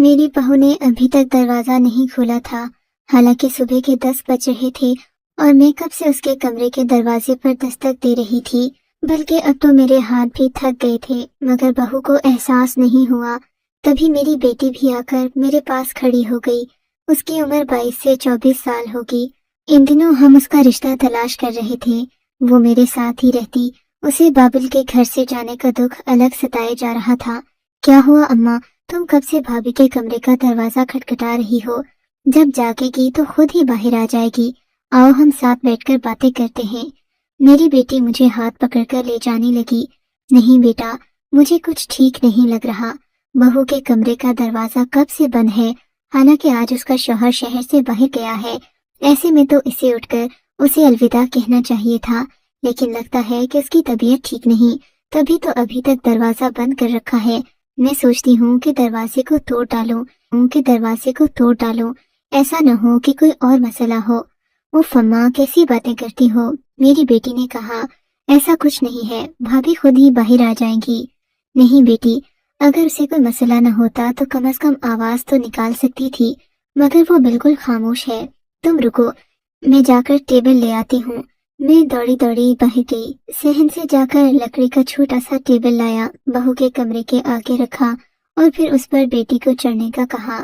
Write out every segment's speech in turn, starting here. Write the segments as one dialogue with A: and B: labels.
A: میری بہو نے ابھی تک دروازہ نہیں کھولا تھا، حالانکہ صبح کے 10 بج رہے تھے اور میں کب سے اس کے کمرے کے دروازے پر دستک دے رہی تھی، بلکہ اب تو میرے ہاتھ بھی تھک گئے تھے، مگر بہو کو احساس نہیں ہوا۔ تبھی میری بیٹی بھی آ کر میرے پاس کھڑی ہو گئی۔ اس کی عمر 22 سے 24 سال ہوگی۔ ان دنوں ہم اس کا رشتہ تلاش کر رہے تھے۔ وہ میرے ساتھ ہی رہتی، اسے بابل کے گھر سے جانے کا دکھ الگ ستائے جا رہا تھا۔ کیا ہوا اماں؟ تم کب سے بھابھی کے کمرے کا دروازہ کھٹکھٹا رہی ہو؟ جب جاگے گی تو خود ہی باہر آ جائے گی۔ آؤ ہم ساتھ بیٹھ کر باتیں کرتے ہیں۔ میری بیٹی مجھے ہاتھ پکڑ کر لے جانے لگی۔ نہیں بیٹا، مجھے کچھ ٹھیک نہیں لگ رہا۔ بہو کے کمرے کا دروازہ کب سے بند ہے، حالانکہ آج اس کا شوہر شہر سے باہر گیا ہے۔ ایسے میں تو اسے اٹھ کر اسے الوداع کہنا چاہیے تھا، لیکن لگتا ہے کہ اس کی طبیعت ٹھیک نہیں، تبھی تو ابھی تک دروازہ بند کر رکھا ہے۔ میں سوچتی ہوں کہ دروازے کو توڑ ڈالوں، ایسا نہ ہو کہ کوئی اور مسئلہ ہو۔ اف اماں، کیسی باتیں کرتی ہو؟ میری بیٹی نے کہا۔ ایسا کچھ نہیں ہے، بھابھی خود ہی باہر آ جائیں گی۔ نہیں بیٹی، اگر اسے کوئی مسئلہ نہ ہوتا تو کم از کم آواز تو نکال سکتی تھی، مگر وہ بالکل خاموش ہے۔ تم رکو، میں جا کر ٹیبل لے آتی ہوں۔ میں دوڑی باہر گئی، صحن سے جا کر لکڑی کا چھوٹا سا ٹیبل لایا، بہو کے کمرے کے آگے رکھا اور پھر اس پر بیٹی کو چڑھنے کا کہا۔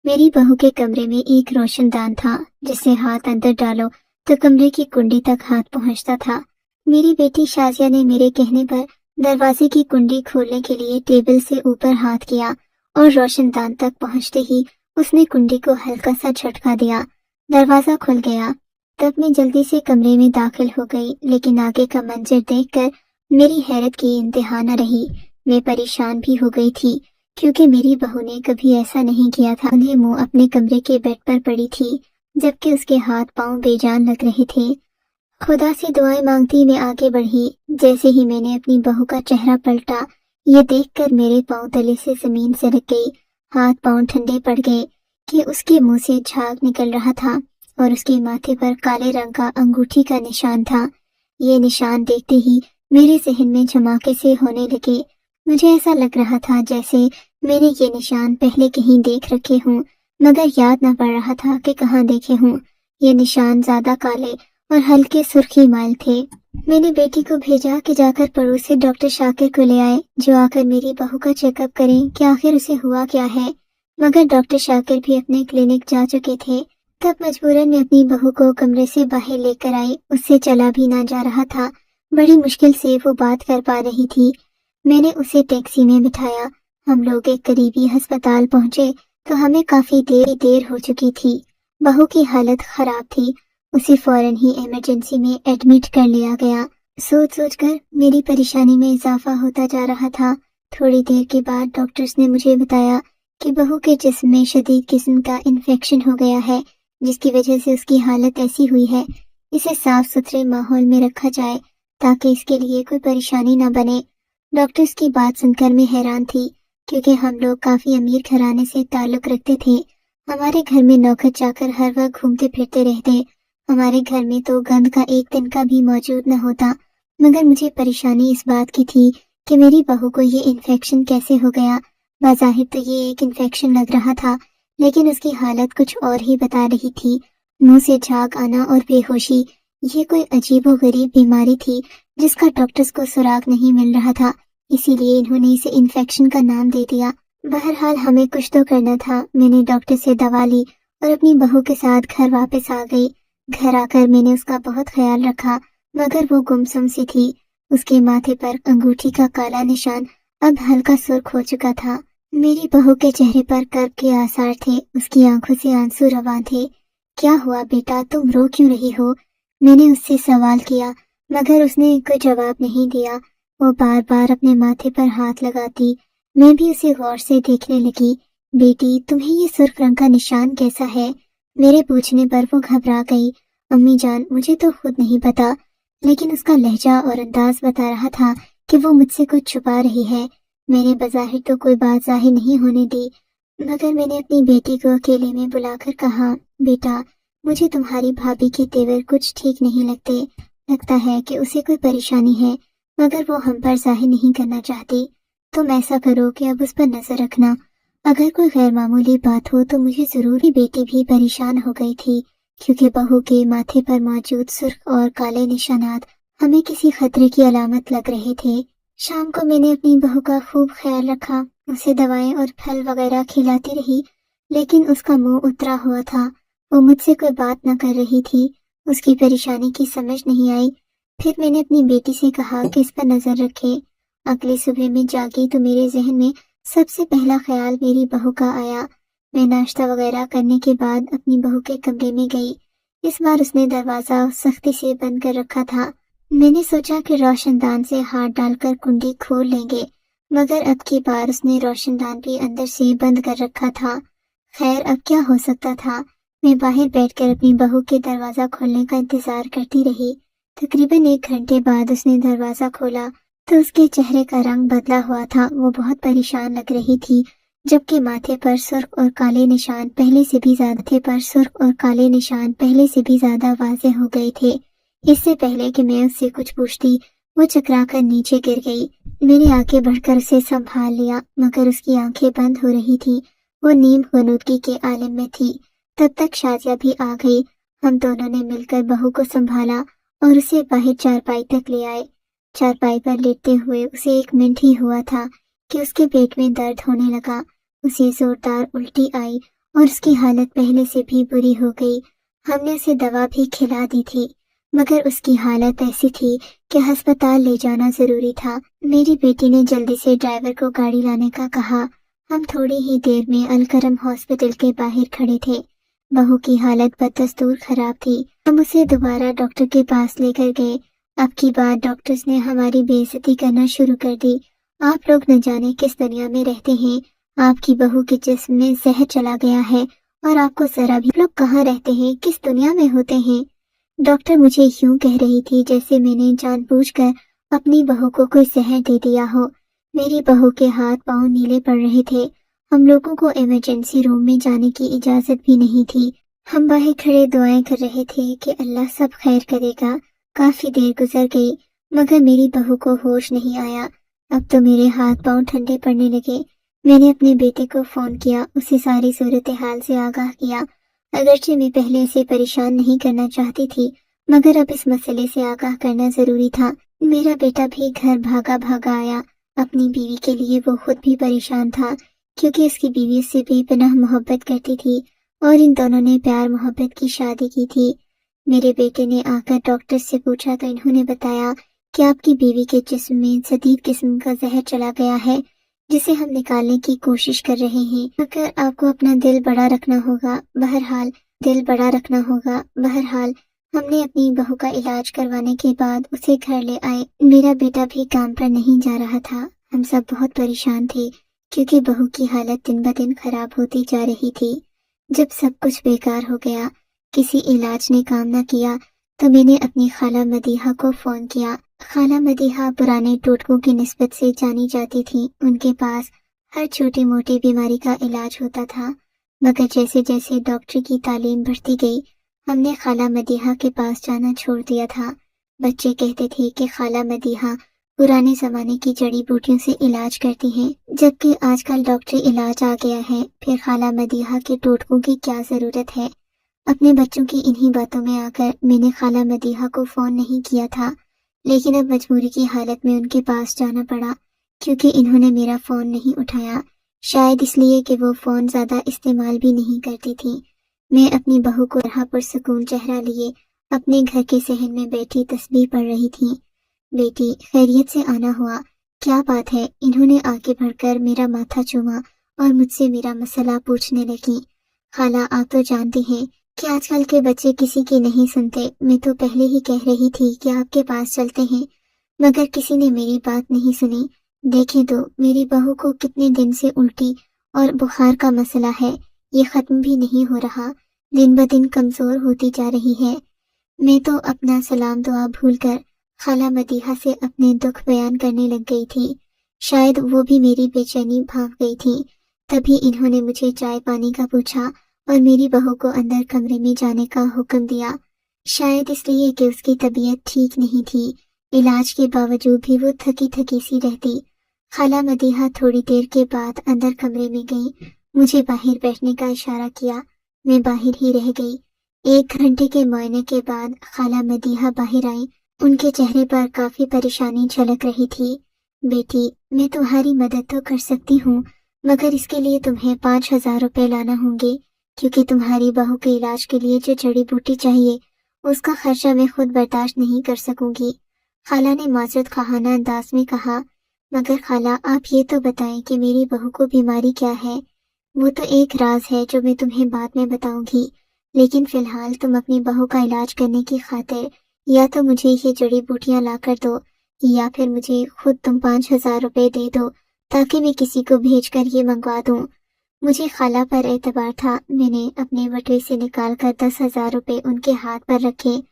A: میری بہو کے کمرے میں ایک روشن دان تھا، جس سے ہاتھ اندر ڈالو تو کمرے کی کنڈی تک ہاتھ پہنچتا تھا۔ میری بیٹی شازیہ نے میرے کہنے پر دروازے کی کنڈی کھولنے کے لیے ٹیبل سے اوپر ہاتھ کیا اور روشن دان تک پہنچتے ہی اس نے کنڈی کو ہلکا سا جھٹکا دیا، دروازہ کھل گیا۔ تب میں جلدی سے کمرے میں داخل ہو گئی، لیکن آگے کا منظر دیکھ کر میری حیرت کی انتہا نہ رہی۔ میں پریشان بھی ہو گئی تھی، کیونکہ میری بہو نے کبھی ایسا نہیں کیا تھا۔ انہیں منہ اپنے کمرے کے بیڈ پر پڑی تھی، جبکہ اس کے ہاتھ پاؤں بے جان لگ رہے تھے۔ خدا سے دعائیں مانگتی میں آگے بڑھی۔ جیسے ہی میں نے اپنی بہو کا چہرہ پلٹا، یہ دیکھ کر میرے پاؤں تلے سے زمین سرک گئی، ہاتھ پاؤں ٹھنڈے پڑ گئے کہ اس کے منہ سے جھاگ نکل رہا تھا اور اس کے ماتھے پر کالے رنگ کا انگوٹھی کا نشان تھا۔ یہ نشان دیکھتے ہی میرے ذہن میں دھماکے سے ہونے لگے۔ مجھے ایسا لگ رہا تھا جیسے میں نے یہ نشان پہلے کہیں دیکھ رکھے ہوں، مگر یاد نہ پڑ رہا تھا کہ کہاں دیکھے ہوں۔ یہ نشان زیادہ کالے اور ہلکے سرخی مائل تھے۔ میں نے بیٹی کو بھیجا کہ جا کر پڑوس سے ڈاکٹر شاکر کو لے آئے، جو آ کر میری بہو کا چیک اپ کریں کہ آخر اسے ہوا کیا ہے، مگر ڈاکٹر شاکر بھی اپنے کلینک جا چکے تھے۔ تب مجبوراً میں اپنی بہو کو کمرے سے باہر لے کر آئی، اس سے چلا بھی نہ جا رہا تھا، بڑی مشکل سے وہ بات کر پا رہی تھی۔ میں نے اسے ٹیکسی میں بٹھایا، ہم لوگ ایک قریبی ہسپتال پہنچے تو ہمیں کافی دیر ہو چکی تھی۔ بہو کی حالت خراب تھی، اسے فوراً ہی ایمرجنسی میں ایڈمٹ کر لیا گیا۔ سوچ کر میری پریشانی میں اضافہ ہوتا جا رہا تھا۔ تھوڑی دیر کے بعد ڈاکٹرز نے مجھے بتایا کہ بہو کے جسم میں شدید قسم کا انفیکشن ہو گیا ہے، جس کی وجہ سے اس کی حالت ایسی ہوئی ہے۔ اسے صاف ستھرے ماحول میں رکھا جائے تاکہ اس کے لیے کوئی پریشانی نہ بنے۔ ڈاکٹرز کی بات سن کر میں حیران تھی، کیونکہ ہم لوگ کافی امیر گھرانے سے تعلق رکھتے تھے۔ ہمارے گھر میں نوکر چاکر ہر وقت گھومتے پھرتے رہتے، ہمارے گھر میں تو گند کا ایک دن کا بھی موجود نہ ہوتا، مگر مجھے پریشانی اس بات کی تھی کہ میری بہو کو یہ انفیکشن کیسے ہو گیا۔ بظاہر تو یہ ایک انفیکشن لگ رہا تھا، لیکن اس کی حالت کچھ اور ہی بتا رہی تھی۔ منہ سے جھاگ آنا اور بے ہوشی، یہ کوئی عجیب و غریب بیماری تھی جس کا ڈاکٹرز کو سراغ نہیں مل رہا تھا، اسی لیے انہوں نے اسے انفیکشن کا نام دے دیا۔ بہرحال ہمیں کچھ تو کرنا تھا۔ میں نے ڈاکٹر سے دوا لی اور اپنی بہو کے ساتھ گھر واپس آ گئی۔ گھر آ کر میں نے اس کا بہت خیال رکھا، مگر وہ گمسم سی تھی۔ اس کے ماتھے پر انگوٹھی کا کالا نشان اب ہلکا سرخ ہو چکا تھا۔ میری بہو کے چہرے پر کرب کے آثار تھے، اس کی آنکھوں سے آنسو رواں تھے۔ کیا ہوا بیٹا، تم رو کیوں رہی ہو؟ میں نے اس سے سوال کیا، مگر اس نے کوئی جواب نہیں دیا۔ وہ بار بار اپنے ماتھے پر ہاتھ لگاتی۔ میں بھی اسے غور سے دیکھنے لگی۔ بیٹی، تمہیں یہ سرخ رنگ کا نشان کیسا ہے؟ میرے پوچھنے پر وہ گھبرا گئی۔ امی جان، مجھے تو خود نہیں پتا، لیکن اس کا لہجہ اور انداز بتا رہا تھا کہ وہ مجھ سے کچھ چھپا رہی ہے۔ میں نے بظاہر تو کوئی بات ظاہر نہیں ہونے دی، مگر میں نے اپنی بیٹی کو اکیلے میں بلا کر کہا، بیٹا، مجھے تمہاری بھابھی کے تیور کچھ ٹھیک نہیں لگتے۔ لگتا ہے کہ اسے کوئی پریشانی ہے، مگر وہ ہم پر ظاہر نہیں کرنا چاہتی۔ تم ایسا کرو کہ اب اس پر نظر رکھنا अगर कोई गैर मामूली बात हो तो मुझे जरूर ही बेटी भी परेशान हो गई थी, क्योंकि बहू के माथे पर मौजूद सुर्ख और काले निशानात हमें किसी खतरे की अलामत लग रहे थे। शाम को मैंने अपनी बहू का खूब ख्याल रखा, उसे दवाएं और फल वगैरह खिलाती रही, लेकिन उसका मुंह उतरा हुआ था। वो मुझसे कोई बात न कर रही थी। उसकी परेशानी की समझ नहीं आई। फिर मैंने अपनी बेटी से कहा कि इस पर नजर रखे। अगली सुबह में जागी तो मेरे जहन में सबसे पहला ख्याल मेरी बहू का आया। मैं नाश्ता वगैरह करने के बाद अपनी बहू के कमरे में गई। इस बार उसने दरवाजा सख्ती से बंद कर रखा था। मैंने सोचा कि रोशनदान से हाथ डालकर कुंडी खोल लेंगे, मगर अब की बार उसने रोशनदान भी अंदर से बंद कर रखा था। खैर, अब क्या हो सकता था। मैं बाहर बैठकर अपनी बहू के दरवाजा खोलने का इंतजार करती रही। तकरीबन 1 घंटे बाद उसने दरवाजा खोला तो उसके चेहरे का रंग बदला हुआ था। वो बहुत परेशान लग रही थी, जबकि माथे पर सुर्ख और काले निशान पहले से भी ज्यादा वाज़ेह हो गए थे। इससे पहले कि मैं उससे कुछ पूछती, वो चकरा कर नीचे गिर गई। मैंने आगे बढ़कर उसे संभाल लिया, मगर उसकी आंखें बंद हो रही थी। वो नीम गनूदगी के आलम में थी। तब तक शाजिया भी आ गई। हम दोनों ने मिलकर बहू को संभाला और उसे बाहर चारपाई तक ले आए। चारपाई पर लेटते हुए उसे 1 मिनट ही हुआ था कि उसके पेट में दर्द होने लगा। उसे जोरदार उल्टी आई और उसकी हालत पहले से भी बुरी हो गई। हमने उसे दवा भी खिला दी थी, मगर उसकी हालत ऐसी थी कि अस्पताल ले जाना जरूरी था। मेरी बेटी ने जल्दी से ड्राइवर को गाड़ी लाने का कहा। हम थोड़ी ही देर में अलकरम हॉस्पिटल के बाहर खड़े थे। बहू की हालत बदस्तूर खराब थी। हम उसे दोबारा डॉक्टर के पास लेकर गए। अब की बार डॉक्टर्स ने हमारी बेइज्जती करना शुरू कर दी। आप लोग न जाने किस दुनिया में रहते हैं। आपकी बहू के जिस्म में जहर चला गया है और आपको जरा भी लोग कहाँ रहते हैं, किस दुनिया में होते हैं। डॉक्टर मुझे यूं कह रही थी जैसे मैंने जानबूझकर अपनी बहू को कोई जहर दे दिया हो। मेरी बहू के हाथ पांव नीले पड़ रहे थे। हम लोगों को इमरजेंसी रूम में जाने की इजाजत भी नहीं थी। हम बाहर खड़े दुआएं कर रहे थे कि अल्लाह सब खैर करेगा। काफी देर गुजर गई, मगर मेरी बहू को होश नहीं आया। अब तो मेरे हाथ पांव ठंडे पड़ने लगे। मैंने अपने बेटे को फोन किया, उसे सारी सूरत हाल से आगाह किया। अगरचे मैं पहले इसे परेशान नहीं करना चाहती थी, मगर अब इस मसले से आगाह करना जरूरी था। मेरा बेटा भी घर भागा भागा आया। अपनी बीवी के लिए वो खुद भी परेशान था, क्योंकि उसकी बीवी उससे बेपनाह मोहब्बत करती थी और इन दोनों ने प्यार मोहब्बत की शादी की थी। मेरे बेटे ने आकर डॉक्टर से पूछा तो इन्होंने बताया कि आपकी बीवी के जिस्म में शदीद किस्म का जहर चला गया है, जिसे हम निकालने की कोशिश कर रहे हैं। मगर आपको अपना दिल बड़ा रखना होगा। बहरहाल हमने अपनी बहू का इलाज करवाने के बाद उसे घर ले आए। मेरा बेटा भी काम पर नहीं जा रहा था। हम सब बहुत परेशान थे, क्योंकि बहू की हालत दिन ब दिन खराब होती जा रही थी। जब सब कुछ बेकार हो गया, किसी इलाज ने काम न किया, तो मैंने अपनी खाला मदीहा को फोन किया। खाला मदीहा पुराने टोटकों की निस्बत से जानी जाती थी। उनके पास हर छोटी मोटी बीमारी का इलाज होता था। मगर जैसे जैसे डॉक्टरी की तालीम बढ़ती गई, हमने खाला मदीहा के पास जाना छोड़ दिया था। बच्चे कहते थे कि खाला मदीहा पुराने जमाने की जड़ी बूटियों से इलाज करती हैं, जबकि आजकल डॉक्टरी इलाज आ गया है। फिर खाला मदीहा के टोटकों की क्या जरूरत है। अपने बच्चों की इन्हीं बातों में आकर मैंने खाला मदीहा को फोन नहीं किया था, लेकिन अब मजबूरी की हालत में उनके पास जाना पड़ा, क्योंकि इन्होंने मेरा फोन नहीं उठाया। शायद इसलिए कि वो फोन ज्यादा इस्तेमाल भी नहीं करती थी। मैं अपनी बहू को रहा पुरसुकून चेहरा लिए अपने घर के सहन में बैठी तस्बीह पढ़ रही थी। बेटी, खैरियत से आना हुआ? क्या बात है? इन्होंने आगे बढ़कर मेरा माथा चूमा और मुझसे मेरा मसला पूछने लगी। खाला, आप तो जानती हैं कि आजकल के बच्चे किसी की नहीं सुनते। मैं तो पहले ही कह रही थी कि आपके पास चलते हैं, मगर किसी ने मेरी बात नहीं सुनी। देखें तो मेरी बहू को कितने दिन से उल्टी और बुखार का मसला है, ये खत्म भी नहीं हो रहा, दिन ब दिन कमजोर होती जा रही है। मैं तो अपना सलाम दुआ भूलकर खाला मदीहा से अपने दुख बयान करने लग गई थी। शायद वो भी मेरी बेचैनी भांप गई थी। तभी इन्होंने मुझे चाय पानी का पूछा और मेरी बहू को अंदर कमरे में जाने का हुक्म दिया। शायद इसलिए कि उसकी तबीयत ठीक नहीं थी। इलाज के बावजूद भी वो थकी थकी सी रहती। खाला मदीहा थोड़ी देर के बाद अंदर कमरे में गई मुझे बाहर बैठने का इशारा किया। मैं बाहर ही रह गई। 1 घंटे के मुआयने के बाद खाला मदीहा बाहर आई। उनके चेहरे पर काफी परेशानी झलक रही थी। बेटी, मैं तुम्हारी मदद तो कर सकती हूँ, मगर इसके लिए तुम्हें 5,000 रुपए लाना होंगे, क्योंकि तुम्हारी बहू के इलाज के लिए जो जड़ी बूटी चाहिए उसका खर्चा मैं खुद बर्दाश्त नहीं कर सकूंगी। खाला ने माजरत खाना अंदाज में कहा। मगर खाला, आप ये तो बताएं कि मेरी बहू को बीमारी क्या है। वो तो एक राज है जो मैं तुम्हें बाद में बताऊंगी, लेकिन फिलहाल तुम अपनी बहू का इलाज करने की खातिर या तो मुझे ये जड़ी बूटियां ला कर दो, या फिर मुझे खुद तुम 5,000 रुपए दे दो, ताकि मैं किसी को भेजकर ये मंगवा दूं। मुझे खाला पर एतबार था। मैंने अपने बटुए से निकाल कर 10,000 रुपए उनके हाथ पर रखे।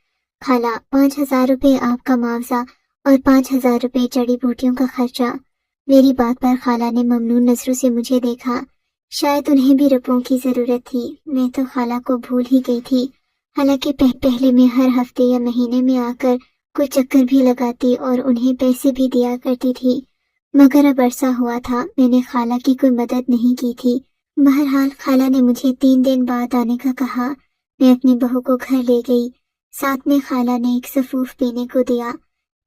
A: खाला, 5,000 रुपए आपका मुआवजा और 5,000 रुपए जड़ी बूटियों का खर्चा। मेरी बात पर खाला ने ममनून नजरों से मुझे देखा। शायद उन्हें भी रुपयों की जरूरत थी। मैं तो खाला को भूल ही गई थी। हालांकि पहले मैं हर हफ्ते या महीने में आकर कोई चक्कर भी लगाती और उन्हें पैसे भी दिया करती थी, मगर अब अरसा हुआ था मैंने खाला की कोई मदद नहीं की थी। बहरहाल खाला ने मुझे 3 दिन बाद आने का कहा। मैं अपनी बहू को घर ले गई। साथ में खाला ने एक सफूफ पीने को दिया,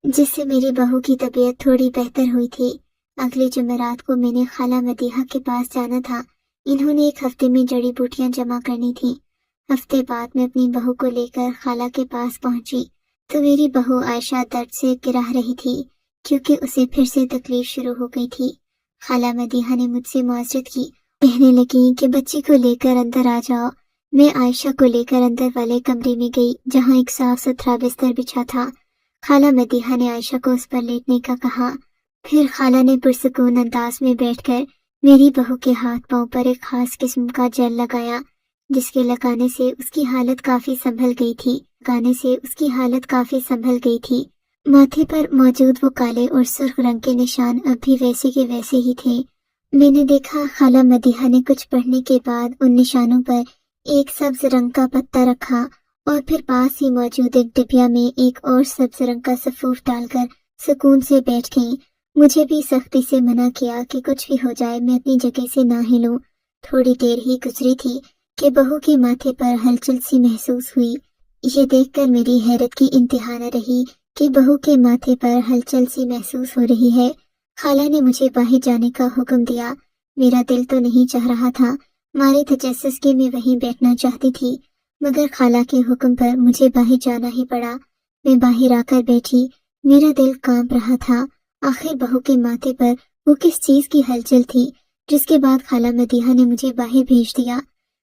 A: जिससे मेरी बहू की तबीयत थोड़ी बेहतर हुई थी। अगले जुमेरात को मैंने खाला मदीहा के पास जाना था। इन्होंने 1 हफ्ते में जड़ी बूटियां जमा करनी थी। हफ्ते बाद मैं अपनी बहू को लेकर खाला के पास पहुंची तो मेरी बहू आयशा दर्द से गिरा रही थी, क्योंकि उसे फिर से तकलीफ शुरू हो गई थी। खाला मदीहा ने मुझसे मुआजरत की, कहने लगी कि बच्ची को लेकर अंदर आ जाओ। मैं आयशा को लेकर अंदर वाले कमरे में गई, जहां एक साफ सुथरा बिस्तर बिछा था। खाला मदीहा ने आयशा को उस पर लेटने का कहा। फिर खाला ने पुरसुकून अंदाज में बैठकर मेरी बहू के हाथ पांव पर एक खास किस्म का जेल लगाया, जिसके लगाने से उसकी हालत काफी संभल गई थी। माथे पर मौजूद वो काले और सुर्ख रंग के निशान अब भी वैसे के वैसे ही थे। मैंने देखा खाला मदीहा ने कुछ पढ़ने के बाद उन निशानों पर एक सब्ज रंग का पत्ता रखा और फिर पास ही मौजूद एक डिबिया में एक और सब्ज रंग का सफूफ डालकर सुकून से बैठ गई। मुझे भी सख्ती से मना किया कि कुछ भी हो जाए मैं अपनी जगह से ना हिलूं। थोड़ी देर ही गुजरी थी कि बहू के माथे पर हलचल सी महसूस हुई। ये देखकर मेरी हैरत की इंतहा न रही कि बहू के माथे पर हलचल सी महसूस हो रही है। खाला ने मुझे बाहर जाने का हुक्म दिया। मेरा दिल तो नहीं चाह रहा था, मारे तजस्सुस के मैं वहीं बैठना चाहती थी, मगर खाला के हुक्म पर मुझे बाहर जाना ही पड़ा। मैं बाहर आकर बैठी। मेरा दिल कांप रहा था। आखिर बहू के माथे पर वो किस चीज की हलचल थी, जिसके बाद खाला मदीहा ने मुझे बाहर भेज दिया।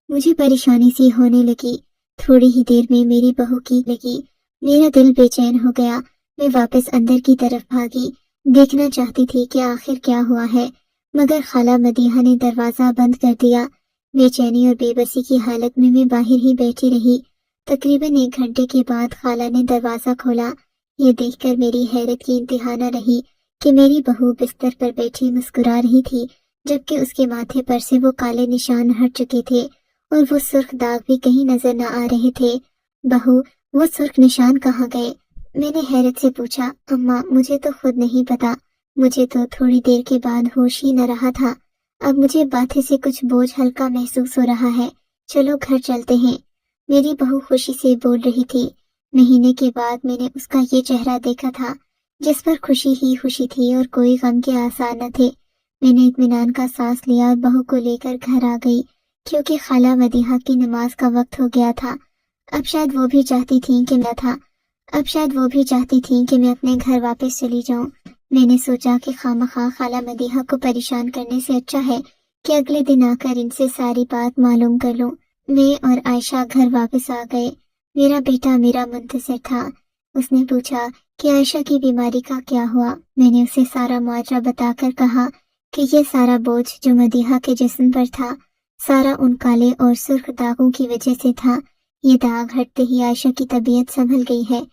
A: मुझे परेशानी सी होने लगी। थोड़ी ही देर में मेरी बहू की लगी। मेरा दिल बेचैन हो गया। मैं वापस अंदर की तरफ भागी, देखना चाहती थी कि आखिर क्या हुआ है, मगर खाला मदीहा ने दरवाजा बंद कर दिया। बेचैनी और बेबसी की हालत में मैं बाहर ही बैठी रही। तकरीबन 1 घंटे के बाद खाला ने दरवाजा खोला। ये देखकर मेरी हैरत की इंतहा न रही कि मेरी बहू बिस्तर पर बैठी मुस्कुरा रही थी, जबकि उसके माथे पर से वो काले निशान हट चुके थे और वो सुर्ख दाग भी कहीं नजर न आ रहे थे। बहू, वो सुर्ख निशान कहाँ गए? मैंने हैरत से पूछा। अम्मा, मुझे तो खुद नहीं पता। मुझे तो थोड़ी देर के बाद होश ही न रहा था। अब मुझे माथे से कुछ बोझ हल्का महसूस हो रहा है। चलो घर चलते हैं। मेरी बहू खुशी से बोल रही थी। महीने के बाद मैंने उसका ये चेहरा देखा था, जिस पर खुशी ही खुशी थी और कोई गम के आसार न थे। मैंने इत्मीनान का सांस लिया और बहू को लेकर घर आ गई, क्योंकि खाला मदीहा की नमाज का वक्त हो गया था। अब शायद वो भी चाहती थी कि मैं अपने घर वापस चली जाऊं। मैंने सोचा कि खामखा खाला मदीहा को परेशान करने से अच्छा है कि अगले दिन आकर इनसे सारी बात मालूम कर लूं। मैं और आयशा घर वापस आ गए। मेरा बेटा मेरा मुंतज़िर था। उसने पूछा कि आयशा की बीमारी का क्या हुआ। मैंने उसे सारा माजरा बताकर कहा कि ये सारा बोझ जो मदीहा के जिस्म पर था, सारा उन काले और सुर्ख दागों की वजह से था। ये दाग हटते ही आयशा की तबीयत संभल गई है।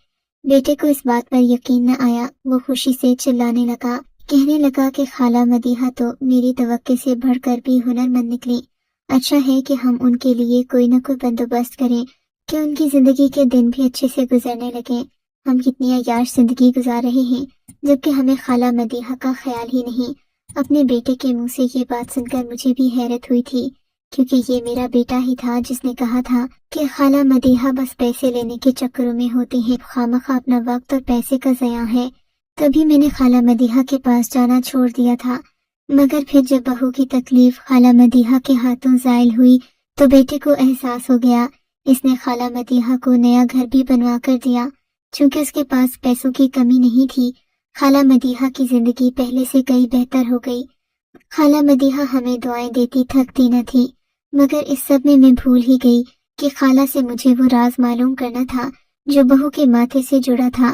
A: बेटे को इस बात पर यकीन न आया। वो खुशी से चिल्लाने लगा, कहने लगा कि खाला मदीहा तो मेरी तवक्के से बढ़कर भी हुनरमंद निकली। अच्छा है कि हम उनके लिए कोई न कोई बंदोबस्त करें कि उनकी जिंदगी के दिन भी अच्छे से गुजरने लगे। हम कितनी अय्याश जिंदगी गुजार रहे हैं, जबकि हमें खाला मदीहा का ख्याल ही नहीं। अपने बेटे के मुंह से ये बात सुनकर मुझे भी हैरत हुई थी। کیونکہ یہ میرا بیٹا ہی تھا جس نے کہا تھا کہ خالہ مدیحہ بس پیسے لینے کے چکروں میں ہوتی ہیں، خواہ اپنا وقت اور پیسے کا ضیاع ہے۔ تبھی میں نے خالہ مدیحہ کے پاس جانا چھوڑ دیا تھا، مگر پھر جب بہو کی تکلیف خالہ مدیحہ کے ہاتھوں زائل ہوئی تو بیٹے کو احساس ہو گیا۔ اس نے خالہ مدیحہ کو نیا گھر بھی بنوا کر دیا۔ چونکہ اس کے پاس پیسوں کی کمی نہیں تھی، خالہ مدیحہ کی زندگی پہلے سے کئی بہتر ہو گئی۔ خالہ مدیحہ ہمیں دعائیں دیتی تھکتی نہ تھی، مگر اس سب میں بھول ہی گئی کہ خالہ سے مجھے وہ راز معلوم کرنا تھا جو بہو کے ماتھے سے جڑا تھا۔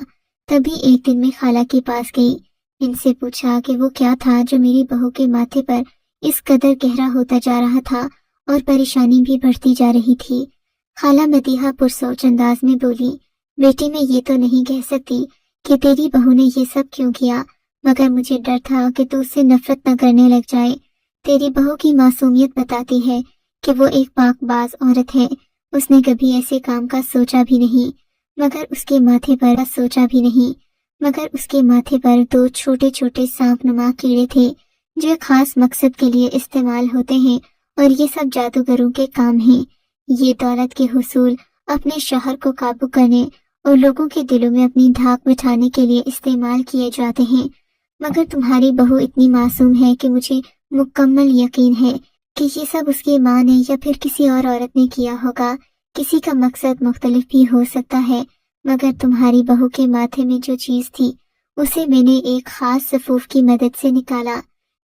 A: تبھی ایک دن میں خالہ کے پاس گئی، ان سے پوچھا کہ وہ کیا تھا جو میری بہو کے ماتھے پر اس قدر گہرا ہوتا جا رہا تھا اور پریشانی بھی بڑھتی جا رہی تھی۔ خالہ مدیحہ پرسوچ انداز میں بولی، بیٹی میں یہ تو نہیں کہہ سکتی کہ تیری بہو نے یہ سب کیوں کیا، مگر مجھے ڈر تھا کہ تو اس سے نفرت نہ کرنے لگ جائے۔ تیری بہو کی معصومیت بتاتی ہے کہ وہ ایک پاک باز عورت ہے، اس نے کبھی ایسے کام کا سوچا بھی نہیں، مگر اس کے ماتھے پر دو چھوٹے چھوٹے سانپ نما کیڑے تھے جو ایک خاص مقصد کے لیے استعمال ہوتے ہیں، اور یہ سب جادوگروں کے کام ہیں۔ یہ دولت کے حصول، اپنے شوہر کو قابو کرنے اور لوگوں کے دلوں میں اپنی دھاک بٹھانے کے لیے استعمال کیے جاتے ہیں۔ مگر تمہاری بہو اتنی معصوم ہے کہ مجھے مکمل یقین ہے کہ یہ سب اس کی ماں نے یا پھر کسی اور عورت نے کیا ہوگا۔ کسی کا مقصد مختلف بھی ہو سکتا ہے، مگر تمہاری بہو کے ماتھے میں جو چیز تھی اسے میں نے ایک خاص سفوف کی مدد سے نکالا۔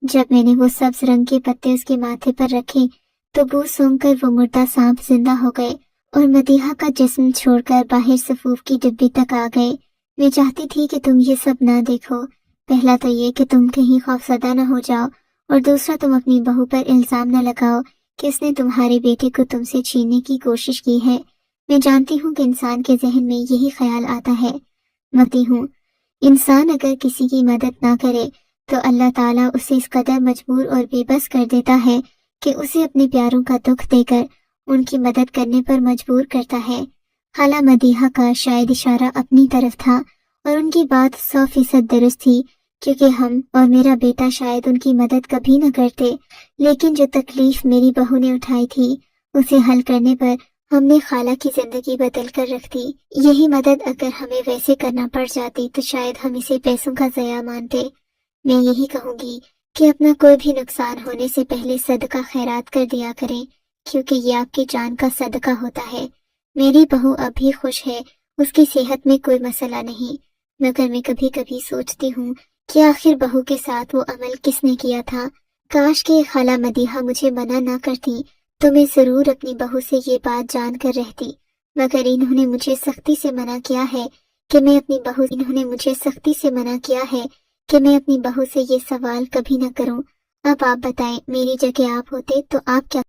A: جب میں نے وہ سبز رنگ کے پتے اس کے ماتھے پر رکھے تو بو سونگ کر وہ مردہ سانپ زندہ ہو گئے اور مدیحہ کا جسم چھوڑ کر باہر سفوف کی ڈبی تک آ گئے۔ میں چاہتی تھی کہ تم یہ سب نہ دیکھو، پہلا تو یہ کہ تم کہیں خوفزدہ نہ ہو جاؤ، اور دوسرا تم اپنی بہو پر الزام نہ لگاؤ کہ اس نے تمہارے بیٹے کو تم سے چھیننے کی کوشش کی ہے۔ میں جانتی ہوں کہ انسان کے ذہن میں یہی خیال آتا ہے، متی ہوں، انسان اگر کسی کی مدد نہ کرے تو اللہ تعالیٰ اسے اس قدر مجبور اور بے بس کر دیتا ہے کہ اسے اپنے پیاروں کا دکھ دے کر ان کی مدد کرنے پر مجبور کرتا ہے۔ خالہ مدیحہ کا شاید اشارہ اپنی طرف تھا اور ان کی بات 100% درست تھی، کیونکہ ہم اور میرا بیٹا شاید ان کی مدد کبھی نہ کرتے، لیکن جو تکلیف میری بہو نے اٹھائی تھی اسے حل کرنے پر ہم نے خالہ کی زندگی بدل کر رکھ دی۔ یہی مدد اگر ہمیں ویسے کرنا پڑ جاتی تو شاید ہم اسے پیسوں کا ضیاع مانتے۔ میں یہی کہوں گی کہ اپنا کوئی بھی نقصان ہونے سے پہلے صدقہ خیرات کر دیا کریں، کیونکہ یہ آپ کی جان کا صدقہ ہوتا ہے۔ میری بہو اب بھی خوش ہے، اس کی صحت میں کوئی مسئلہ نہیں، مگر میں کبھی کبھی سوچتی ہوں کہ آخر بہو کے ساتھ وہ عمل کس نے کیا تھا۔ کاش کہ خالہ مدیحہ مجھے منع نہ کرتی تو میں ضرور اپنی بہو سے یہ بات جان کر رہتی، مگر انہوں نے مجھے سختی سے منع کیا ہے کہ میں اپنی بہو سے یہ سوال کبھی نہ کروں۔ اب آپ بتائیں، میری جگہ آپ ہوتے تو آپ کیا